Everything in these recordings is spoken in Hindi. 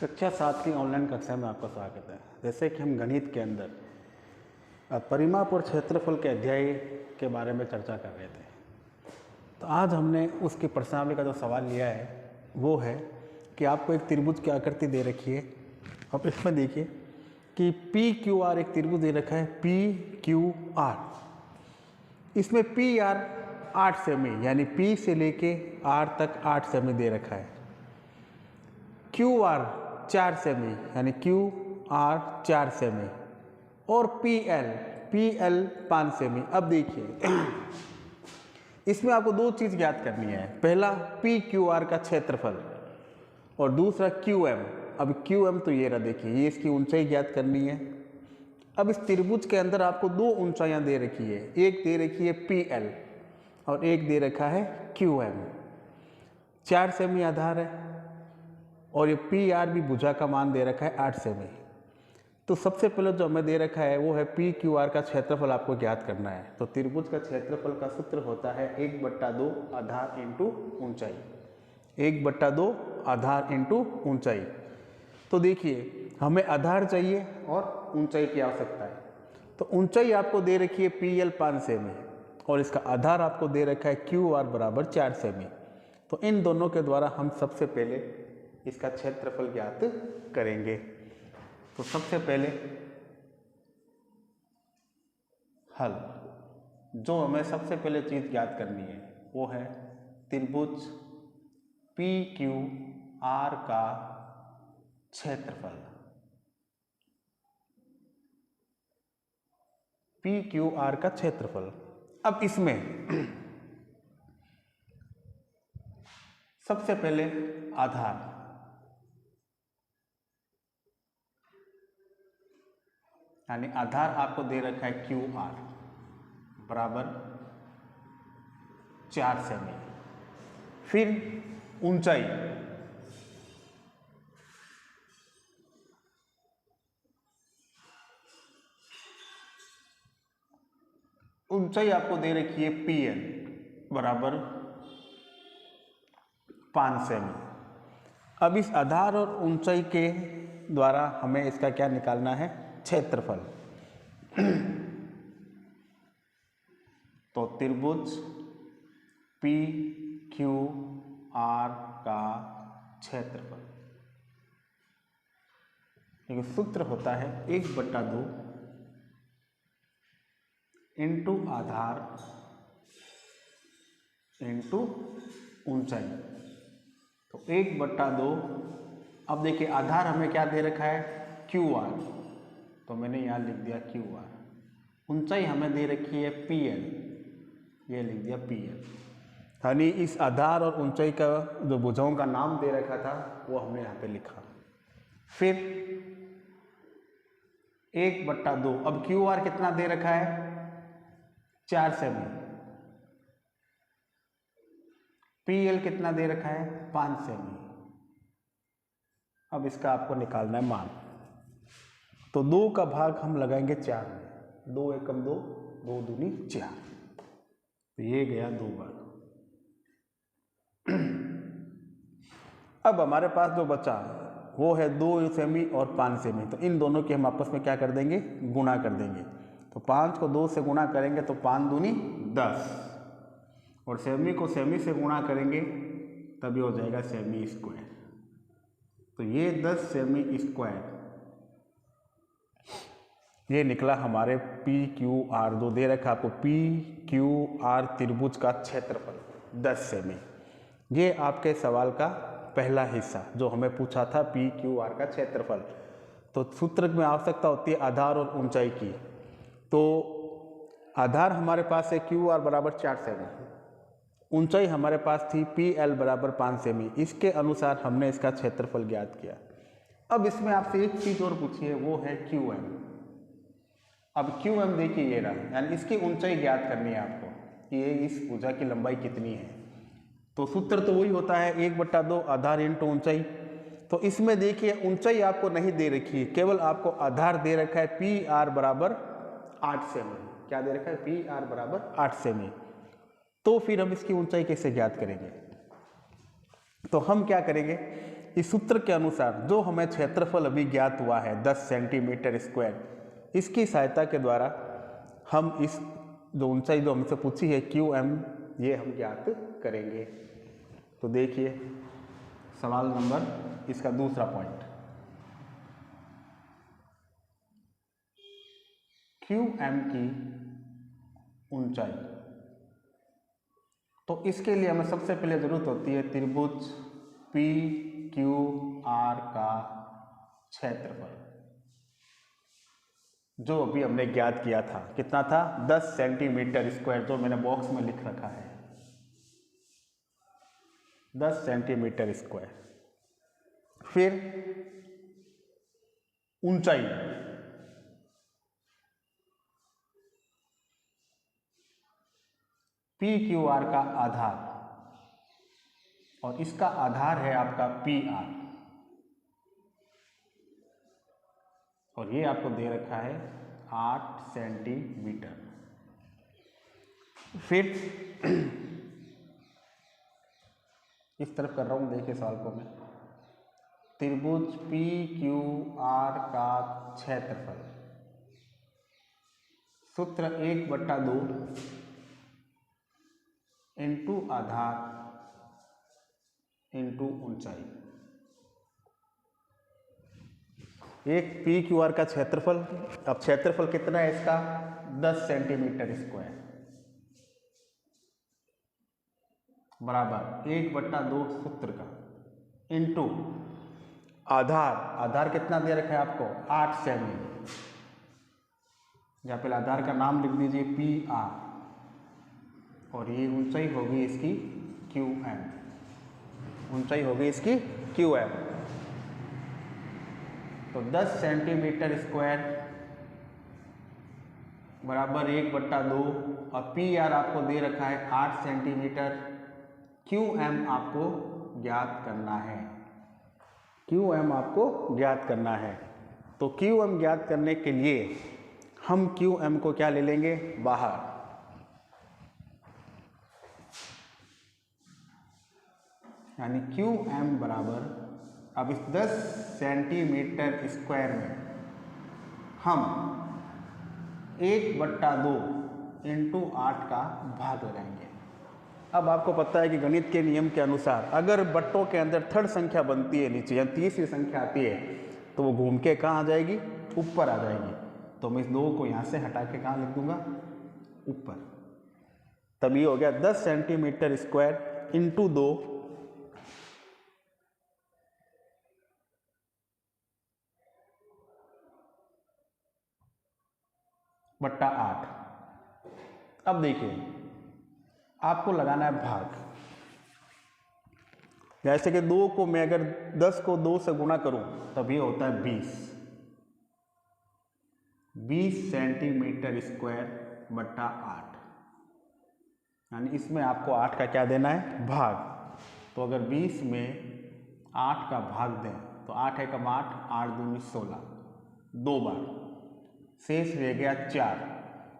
कक्षा 7 की ऑनलाइन कक्षा में आपका स्वागत है। जैसे कि हम गणित के अंदर परिमाप और क्षेत्रफल के अध्याय के बारे में चर्चा कर रहे थे, तो आज हमने उसकी प्रश्नावली का जो सवाल लिया है वो है कि आपको एक त्रिभुज की आकृति दे रखी है। अब इसमें देखिए कि पी क्यू आर एक त्रिभुज दे रखा है, पी क्यू आर। इसमें पी आर 8 सेमी यानी पी से लेके आर तक 8 सेमी दे रखा है। क्यू आर 4 सेमी यानी क्यू आर 4 सेमी और पी एल 5 सेमी। अब देखिए इसमें आपको दो चीज़ ज्ञात करनी है, पहला पी क्यू आर का क्षेत्रफल और दूसरा क्यू एम। अब क्यू एम तो ये रहा, देखिए ये इसकी ऊंचाई ज्ञात करनी है। अब इस त्रिभुज के अंदर आपको दो ऊंचाइयां दे रखी है, एक दे रखी है पी एल और एक दे रखा है क्यू एम। 4 सेमी आधार है और ये पी आर भी भुजा का मान दे रखा है 8 सेमी। तो सबसे पहले जो हमें दे रखा है वो है पी क्यू आर का क्षेत्रफल आपको ज्ञात करना है। तो त्रिभुज का क्षेत्रफल का सूत्र होता है 1/2 आधार इंटू ऊंचाई, 1/2 आधार इंटू ऊंचाई। तो देखिए हमें आधार चाहिए और ऊंचाई की आवश्यकता है। तो ऊंचाई आपको दे रखी है पी एल 5 सेमी और इसका आधार आपको दे रखा है क्यू आर बराबर 4 सेमी। तो इन दोनों के द्वारा हम सबसे पहले इसका क्षेत्रफल ज्ञात करेंगे। तो सबसे पहले हल, जो हमें सबसे पहले चीज ज्ञात करनी है वो है त्रिभुज पी क्यू आर का क्षेत्रफल। पी क्यू आर का क्षेत्रफल। अब इसमें सबसे पहले आधार, यानी आधार आपको दे रखा है क्यू आर बराबर 4 सेमी। फिर ऊंचाई, ऊंचाई आपको दे रखी है पी एल बराबर 5 सेमी। अब इस आधार और ऊंचाई के द्वारा हमें इसका क्या निकालना है, क्षेत्रफल। तो त्रिभुज पी क्यू आर का क्षेत्रफल, एक सूत्र होता है 1/2 इंटू आधार इंटू ऊंचाई। तो 1/2। अब देखिए आधार हमें क्या दे रखा है, क्यू आर, तो मैंने यहाँ लिख दिया क्यू आर। ऊंचाई हमें दे रखी है पी एल, ये लिख दिया पी एल। यानी इस आधार और ऊंचाई का जो भुजाओं का नाम दे रखा था वो हमने यहाँ पे लिखा। फिर 1/2। अब क्यू आर कितना दे रखा है, 4 सेमी। पी एल कितना दे रखा है, 5 सेमी। अब इसका आपको निकालना है मान। तो 2 का भाग हम लगाएंगे 4 में, 2 एकम 2, 2 दूनी 4। तो ये गया 2 बार। अब हमारे पास जो बचा वो है 2 सेमी और 5 सेमी। तो इन दोनों की हम आपस में क्या कर देंगे, गुणा कर देंगे। तो 5 को 2 से गुणा करेंगे तो 5 दूनी 10 और सेमी को सेमी से गुणा करेंगे तभी हो जाएगा सेमी स्क्वायर। तो ये 10 सेमी स्क्वायर ये निकला हमारे पी क्यू आर, जो दे रखा आपको पी क्यू आर त्रिभुज का क्षेत्रफल 10 सेमी। ये आपके सवाल का पहला हिस्सा जो हमें पूछा था पी क्यू आर का क्षेत्रफल। तो सूत्र में आवश्यकता होती है आधार और ऊंचाई की। तो आधार हमारे पास है क्यू आर बराबर 4 सेमी, ऊंचाई हमारे पास थी पी एल बराबर 5 सेमी। इसके अनुसार हमने इसका क्षेत्रफल ज्ञात किया। अब इसमें आपसे एक चीज और पूछी है, वो है क्यू एम। अब क्यू एम देखिए ये रहा, यानी इसकी ऊंचाई ज्ञात करनी है आपको कि ये इस भुजा की लंबाई कितनी है। तो सूत्र तो वही होता है 1/2 आधार इंटू ऊंचाई। तो इसमें देखिए ऊंचाई आपको नहीं दे रखी है, केवल आपको आधार दे रखा है पी आर बराबर 8 सेमी। क्या दे रखा है, पी आर बराबर 8 सेमी। तो फिर हम इसकी ऊंचाई कैसे ज्ञात करेंगे, तो हम क्या करेंगे, इस सूत्र के अनुसार जो हमें क्षेत्रफल अभी ज्ञात हुआ है 10 सेंटीमीटर स्क्वायर, इसकी सहायता के द्वारा हम इस जो ऊंचाई जो हमसे पूछी है QM, ये हम ज्ञात करेंगे। तो देखिए सवाल नंबर इसका दूसरा पॉइंट, QM की ऊंचाई। तो इसके लिए हमें सबसे पहले जरूरत होती है त्रिभुज PQR का क्षेत्रफल, जो अभी हमने ज्ञात किया था। कितना था? 10 सेंटीमीटर स्क्वायर, जो मैंने बॉक्स में लिख रखा है 10 सेंटीमीटर स्क्वायर। फिर ऊंचाई, PQR का आधार, और इसका आधार है आपका PR, और ये आपको दे रखा है 8 सेंटीमीटर। फिर इस तरफ कर रहा हूं, देखिए सवाल को मैं, त्रिभुज PQR का क्षेत्रफल, सूत्र 1/2 इंटू आधार इंटू ऊंचाई। एक PQR का क्षेत्रफल, अब क्षेत्रफल कितना है इसका? 10 सेंटीमीटर स्क्वायर, बराबर 1/2 सूत्र का इंटू आधार। आधार कितना दे रखा है आपको? 8 सेमी। या पहले आधार का नाम लिख दीजिए PR, और ये ऊंचाई होगी इसकी QM, ऊंचाई होगी इसकी QM। तो 10 सेंटीमीटर स्क्वायर बराबर 1/2, और PR आपको दे रखा है 8 सेंटीमीटर। QM आपको ज्ञात करना है, QM आपको ज्ञात करना है। तो QM ज्ञात करने के लिए हम QM को क्या ले लेंगे? बाहर। यानी QM बराबर, अब इस 10 सेंटीमीटर स्क्वायर में हम 1/2 इंटू 8 का भाग लगाएंगे। अब आपको पता है कि गणित के नियम के अनुसार अगर बट्टों के अंदर थर्ड संख्या बनती है नीचे, या तीसरी संख्या आती है, तो वो घूम के कहाँ आ जाएगी? ऊपर आ जाएगी। तो मैं इस 2 को यहाँ से हटा के कहाँ लिख दूंगा? ऊपर। तब ये हो गया 10 सेंटीमीटर स्क्वायर इंटू 2 बट्टा 8। अब देखिए आपको लगाना है भाग। जैसे कि 2 को मैं अगर 10 को 2 से गुणा करूं तब ये होता है 20 सेंटीमीटर स्क्वायर बट्टा 8। यानी इसमें आपको 8 का क्या देना है? भाग। तो अगर 20 में 8 का भाग दें तो 8 एकम 8, 8 दूनी 16, 2 बार, शेष रह गया 4।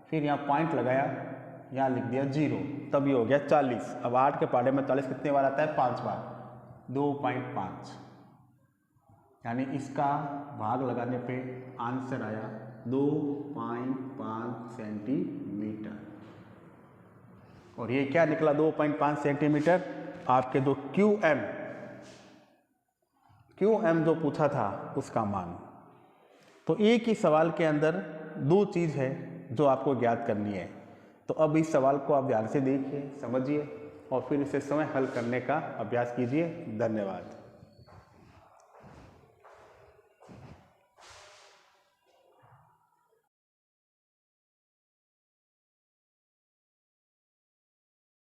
फिर यहाँ पॉइंट लगाया, यहाँ लिख दिया 0, तब ये हो गया 40। अब 8 के पहाड़े में 40 कितने बार आता है? 5 बार, 2.5। यानी इसका भाग लगाने पे आंसर आया 2.5 सेंटीमीटर। और ये क्या निकला? 2.5 सेंटीमीटर। आपके जो QM जो पूछा था उसका मान। तो एक ही सवाल के अंदर 2 चीज़ है जो आपको ज्ञात करनी है। तो अब इस सवाल को आप ध्यान से देखिए, समझिए, और फिर इसे स्वयं हल करने का अभ्यास कीजिए। धन्यवाद।